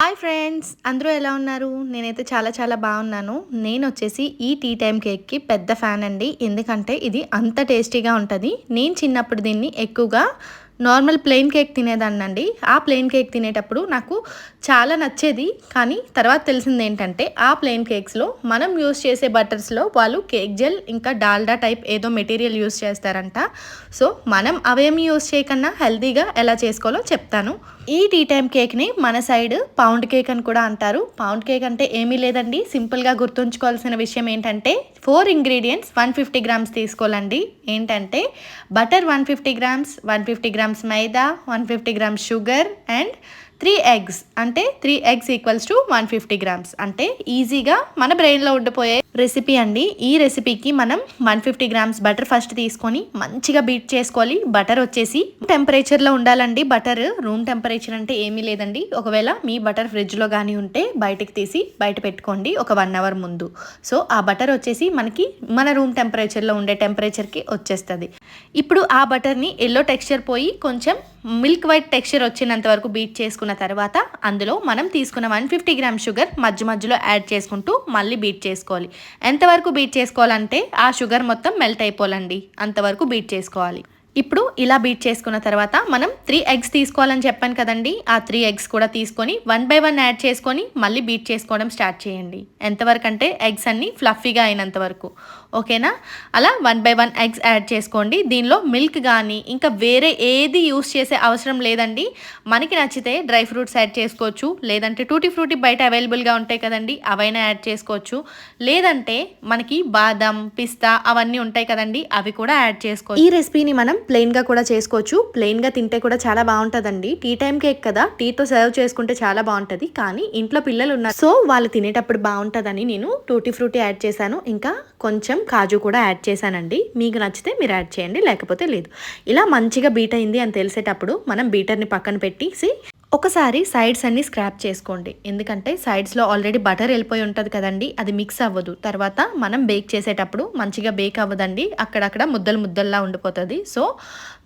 Hi friends, అందరూ ఎలా ఉన్నారు? నేనైతే చాలా చాలా బాగున్నాను. నేనొచ్చేసి ఈ టీ టైమ్ కేక్‌కి పెద్ద ఫ్యాన్ అండి. ఎందుకంటే ఇది అంత టేస్టీగా ఉంటది. నేను చిన్నప్పుడు దీన్ని ఎక్కువగా నార్మల్ ప్లెయిన్ కేక్ తినేదాన్నండి. ఆ ప్లెయిన్ కేక్ తినేటప్పుడు నాకు చాలా నచ్చేది. కానీ తర్వాత తెలిసిందేంటంటే ఆ ప్లెయిన్ కేక్స్‌లో మనం యూజ్ చేసే బటర్స్‌లో వాళ్ళు కేక్ జెల్ ఇంకా డాల్డా టైప్ ఏదో మెటీరియల్ యూజ్ చేస్తారంట. సో మనం అవేమి యూజ్ చేయకన్నా హెల్తీగా ఎలా చేసుకోవాలో చెప్తాను. ఈ టీ టైమ్ కేక్‌ని మన సైడ్ పౌండ్ కేక్ అని కూడా అంటారు. పౌండ్ కేక్ అంటే ఏమీ లేదండి. సింపుల్‌గా గుర్తుంచుకోవాల్సిన విషయం ఏంటంటే 4 ఇంగ్రీడియెంట్స్ 150 గ్రామ్స్ తీసుకోవాలండి. ఏంటంటే butter 150 grams, 150 grams maida, 150 grams sugar and 3 eggs. అంటే 3 ఎగ్స్ ఈక్వల్స్ టు 150 గ్రామ్స్. అంటే ఈజీగా మన బ్రెయిన్‌లో ఉండిపోయే రెసిపీ అండి. ఈ రెసిపీకి మనం 150 గ్రామ్స్ బటర్ ఫస్ట్ తీసుకొని మంచిగా బీట్ చేసుకోవాలి. బటర్ వచ్చేసి టెంపరేచర్లో ఉండాలండి. బటర్ రూమ్ టెంపరేచర్ అంటే ఏమీ లేదండి. ఒకవేళ మీ బటర్ ఫ్రిడ్జ్లో కానీ ఉంటే బయటకు తీసి బయట పెట్టుకోండి ఒక 1 అవర్ ముందు. సో ఆ బటర్ వచ్చేసి మనకి మన రూమ్ టెంపరేచర్లో ఉండే టెంపరేచర్కి వచ్చేస్తుంది. ఇప్పుడు ఆ బటర్ని ఎల్లో టెక్స్చర్ పోయి కొంచెం మిల్క్ వైట్ టెక్స్చర్ వచ్చినంత వరకు బీట్ చేసుకున్న తర్వాత అందులో మనం తీసుకున్న 150 గ్రామ్ షుగర్ మధ్యలో యాడ్ చేసుకుంటూ మళ్ళీ బీట్ చేసుకోవాలి. ఎంతవరకు బీట్ చేసుకోవాలంటే ఆ షుగర్ మొత్తం మెల్ట్ అయిపోవాలండి, అంతవరకు బీట్ చేసుకోవాలి. ఇప్పుడు ఇలా బీట్ చేసుకున్న తర్వాత మనం 3 ఎగ్స్ తీసుకోవాలని చెప్పాను కదండి. ఆ 3 ఎగ్స్ కూడా తీసుకొని 1 బై 1 యాడ్ చేసుకొని మళ్ళీ బీట్ చేసుకోవడం స్టార్ట్ చేయండి. ఎంతవరకు అంటే ఎగ్స్ అన్నీ ఫ్లఫీగా అయినంత వరకు. ఓకేనా? అలా 1 బై 1 ఎగ్స్ యాడ్ చేసుకోండి. దీనిలో మిల్క్ కానీ ఇంకా వేరే ఏది యూస్ చేసే అవసరం లేదండి. మనకి నచ్చితే డ్రై ఫ్రూట్స్ యాడ్ చేసుకోవచ్చు, లేదంటే టూటీ ఫ్రూటీ బయట అవైలబుల్గా ఉంటాయి కదండి, అవైనా యాడ్ చేసుకోవచ్చు. లేదంటే మనకి బాదం, పిస్తా అవన్నీ ఉంటాయి కదండి, అవి కూడా యాడ్ చేసుకోవచ్చు. ఈ రెసిపీని మనం ప్లెయిన్గా కూడా చేసుకోవచ్చు. ప్లెయిన్గా తింటే కూడా చాలా బాగుంటుందండి. టీ టైం కేక్ కదా, టీతో సర్వ్ చేసుకుంటే చాలా బాగుంటుంది. కానీ ఇంట్లో పిల్లలు ఉన్నారు, సో వాళ్ళు తినేటప్పుడు బాగుంటుందని నేను టూటీ ఫ్రూటీ యాడ్ చేశాను. ఇంకా కొంచెం కాజు కూడా యాడ్ చేశానండి. మీకు నచ్చితే మీరు యాడ్ చేయండి, లేకపోతే లేదు. ఇలా మంచిగా బీట్ అయింది అని తెలిసేటప్పుడు మనం బీటర్ని పక్కన పెట్టేసి ఒకసారి సైడ్స్ అన్ని స్క్రాప్ చేసుకోండి. ఎందుకంటే సైడ్స్లో ఆల్రెడీ బటర్ వెళ్ళిపోయి ఉంటుంది కదండి, అది మిక్స్ అవ్వదు. తర్వాత మనం బేక్ చేసేటప్పుడు మంచిగా బేక్ అవ్వదండి, అక్కడక్కడ ముద్దల్లా ఉండిపోతుంది. సో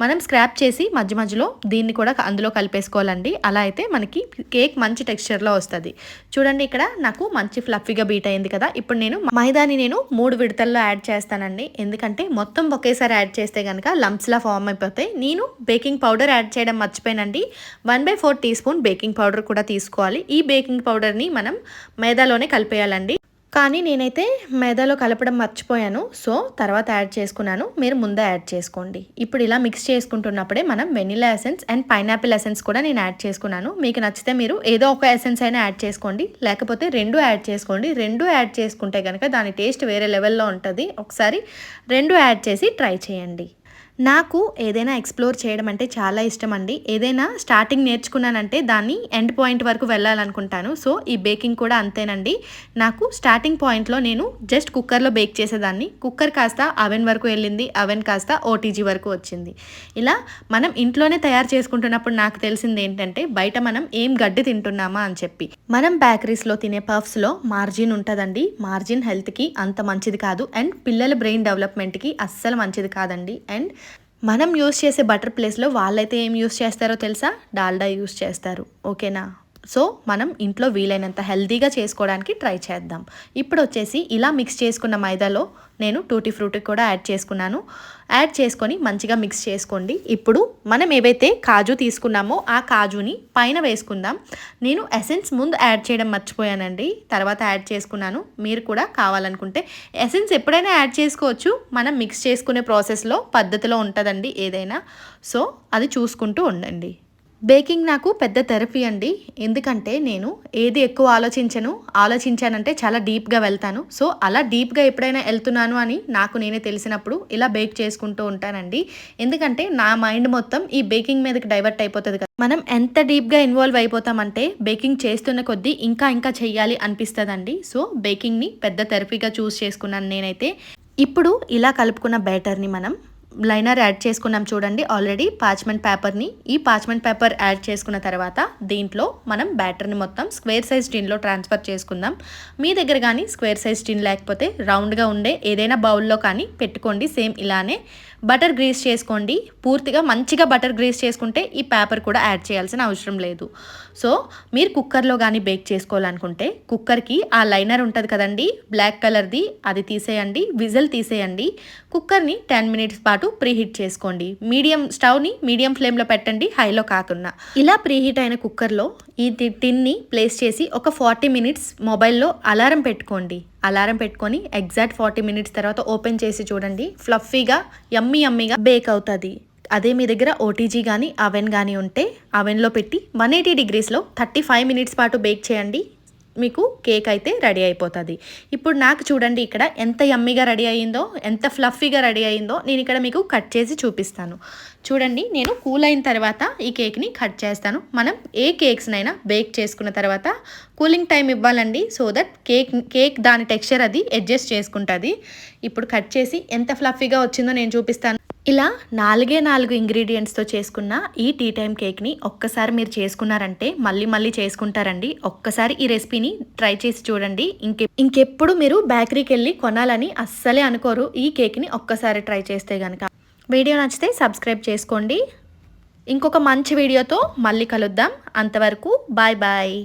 మనం స్క్రాప్ చేసి మధ్యలో దీన్ని కూడా అందులో కలిపేసుకోవాలండి. అలా అయితే మనకి కేక్ మంచి టెక్స్చర్లో వస్తుంది. చూడండి, ఇక్కడ నాకు మంచి ఫ్లఫీగా బీట్ అయింది కదా. ఇప్పుడు నేను మైదాని 3 విడతల్లో యాడ్ చేస్తానండి. ఎందుకంటే మొత్తం ఒకేసారి యాడ్ చేస్తే కనుక లంప్స్లా ఫామ్ అయిపోతాయి. నేను బేకింగ్ పౌడర్ యాడ్ చేయడం మర్చిపోయానండి. 1/4 టీ స్పూన్ బేకింగ్ పౌడర్ కూడా తీసుకోవాలి. ఈ బేకింగ్ పౌడర్ని మనం మైదాలోనే కలిపేయాలండి. కానీ నేనైతే మైదాలో కలపడం మర్చిపోయాను. సో తర్వాత యాడ్ చేసుకున్నాను, మీరు ముందే యాడ్ చేసుకోండి. ఇప్పుడు ఇలా మిక్స్ చేసుకుంటున్నప్పుడే మనం vanilla essence and pineapple essence కూడా నేను యాడ్ చేసుకున్నాను. మీకు నచ్చితే మీరు ఏదో ఒక ఎసెన్స్ అయినా యాడ్ చేసుకోండి, లేకపోతే 2 యాడ్ చేసుకోండి. 2 యాడ్ చేసుకుంటే కనుక దాని టేస్ట్ వేరే లెవెల్లో ఉంటుంది. ఒకసారి 2 యాడ్ చేసి ట్రై చేయండి. నాకు ఏదైనా ఎక్స్ప్లోర్ చేయడం అంటే చాలా ఇష్టం అండి. ఏదైనా స్టార్టింగ్ నేర్చుకున్నానంటే దాన్ని ఎండ్ పాయింట్ వరకు వెళ్ళాలనుకుంటాను. సో ఈ బేకింగ్ కూడా అంతేనండి. నాకు స్టార్టింగ్ పాయింట్లో నేను జస్ట్ కుక్కర్లో బేక్ చేసేదాన్ని. కుక్కర్ కాస్త అవెన్ వరకు వెళ్ళింది, అవెన్ కాస్త ఓటీజీ వరకు వచ్చింది. ఇలా మనం ఇంట్లోనే తయారు చేసుకుంటున్నప్పుడు నాకు తెలిసింది ఏంటంటే బయట మనం ఏం గడ్డి తింటున్నామా అని చెప్పి. మనం బేకరీస్లో తినే పఫ్స్లో మార్జిన్ ఉంటుందండి. మార్జిన్ హెల్త్కి అంత మంచిది కాదు, అండ్ పిల్లల బ్రెయిన్ డెవలప్మెంట్కి అస్సలు మంచిది కాదండి. అండ్ మనం యూస్ చేసే బటర్ ప్లేస్లో వాళ్ళైతే ఏం యూస్ చేస్తారో తెలుసా? డాల్డా యూస్ చేస్తారు. ఓకేనా? సో మనం ఇంట్లో వీలైనంత హెల్తీగా చేసుకోవడానికి ట్రై చేద్దాం. ఇప్పుడు వచ్చేసి ఇలా మిక్స్ చేసుకున్న మైదాలో నేను టూటీ ఫ్రూటీ కూడా యాడ్ చేసుకున్నాను. యాడ్ చేసుకొని మంచిగా మిక్స్ చేసుకోండి. ఇప్పుడు మనం ఏవైతే కాజు తీసుకున్నామో ఆ కాజుని పైన వేసుకుందాం. నేను ఎసెన్స్ ముందు యాడ్ చేయడం మర్చిపోయానండి, తర్వాత యాడ్ చేసుకున్నాను. మీరు కూడా కావాలనుకుంటే ఎసెన్స్ ఎప్పుడైనా యాడ్ చేసుకోవచ్చు. మనం మిక్స్ చేసుకునే ప్రాసెస్లో పద్ధతిలో ఉంటుందండి ఏదైనా. సో అది చూసుకుంటూ ఉండండి. బేకింగ్ నాకు పెద్ద థెరపీ అండి. ఎందుకంటే నేను ఏది ఎక్కువ ఆలోచించానంటే చాలా డీప్గా వెళ్తాను. సో అలా డీప్గా ఎప్పుడైనా వెళ్తున్నాను అని నాకు నేనే తెలిసినప్పుడు ఇలా బేక్ చేసుకుంటూ ఉంటానండి. ఎందుకంటే నా మైండ్ మొత్తం ఈ బేకింగ్ మీదకి డైవర్ట్ అయిపోతుంది కదా. మనం ఎంత డీప్గా ఇన్వాల్వ్ అయిపోతామంటే బేకింగ్ చేస్తున్న కొద్దీ ఇంకా చెయ్యాలి అనిపిస్తుందండి. సో బేకింగ్ని పెద్ద థెరపీగా చూస్ చేసుకున్నాను నేనైతే. ఇప్పుడు ఇలా కలుపుకున్న బ్యాటర్ని మనం లైనర్ యాడ్ చేసుకున్నాం చూడండి ఆల్రెడీ పార్చ్మెంట్ పేపర్ని. ఈ పార్చ్మెంట్ పేపర్ యాడ్ చేసుకున్న తర్వాత దీంట్లో మనం బ్యాటర్ని మొత్తం స్క్వేర్ సైజ్ టిన్లో ట్రాన్స్ఫర్ చేసుకుందాం. మీ దగ్గర కానీ స్క్వేర్ సైజ్ టిన్ లేకపోతే రౌండ్గా ఉండే ఏదైనా బౌల్లో కానీ పెట్టుకోండి. సేమ్ ఇలానే బటర్ గ్రీస్ చేసుకోండి. పూర్తిగా మంచిగా బటర్ గ్రీస్ చేసుకుంటే ఈ పేపర్ కూడా యాడ్ చేయాల్సిన అవసరం లేదు. సో మీరు కుక్కర్లో కానీ బేక్ చేసుకోవాలనుకుంటే కుక్కర్కి ఆ లైనర్ ఉంటుంది కదండి బ్లాక్ కలర్ది, అది తీసేయండి, విజిల్ తీసేయండి. కుక్కర్ని 10 మినిట్స్ పాటు ప్రీహీట్ చేసుకోండి. స్టవ్ని మీడియం ఫ్లేమ్లో పెట్టండి, హైలో కాకుండా. ఇలా ప్రీహీట్ అయిన కుక్కర్లో ఈ టిన్ని ప్లేస్ చేసి ఒక 40 మినిట్స్ మొబైల్లో అలారం పెట్టుకోండి. అలారం పెట్టుకొని ఎగ్జాక్ట్ 40 మినిట్స్ తర్వాత ఓపెన్ చేసి చూడండి, ఫ్లఫీగా యమ్మీగా బేక్ అవుతుంది. అదే మీ దగ్గర ఓటీజీ కానీ అవెన్ కానీ ఉంటే అవెన్లో పెట్టి 180 డిగ్రీస్లో 35 మినిట్స్ పాటు బేక్ చేయండి. మీకు కేక్ అయితే రెడీ అయిపోతుంది. ఇప్పుడు నాకు చూడండి ఇక్కడ ఎంత యమ్మీగా రెడీ అయ్యిందో, ఎంత ఫ్లఫీగా రెడీ అయ్యిందో. నేను ఇక్కడ మీకు కట్ చేసి చూపిస్తాను. చూడండి, నేను కూల్ అయిన తర్వాత ఈ కేక్ని కట్ చేస్తాను. మనం ఏ కేక్స్నైనా బేక్ చేసుకున్న తర్వాత కూలింగ్ టైం ఇవ్వాలండి, సో దట్ కేక్ దాని టెక్స్చర్ అది అడ్జస్ట్ చేసుకుంటుంది. ఇప్పుడు కట్ చేసి ఎంత ఫ్లఫీగా వచ్చిందో నేను చూపిస్తాను. ఇలా 4 ఇంగ్రీడియంట్స్తో చేసుకున్న ఈ టీ టైం కేక్ని ఒక్కసారి మీరు చేసుకున్నారంటే మళ్ళీ చేసుకుంటారండి. ఒక్కసారి ఈ రెసిపీని ట్రై చేసి చూడండి. ఇంకెప్పుడు మీరు బేకరీకి వెళ్ళి కొనాలని అస్సలే అనుకోరు ఈ కేక్ని ఒక్కసారి ట్రై చేస్తే కనుక. వీడియో నచ్చితే సబ్స్క్రైబ్ చేసుకోండి. ఇంకొక మంచి వీడియోతో మళ్ళీ కలుద్దాం. అంతవరకు బాయ్ బాయ్.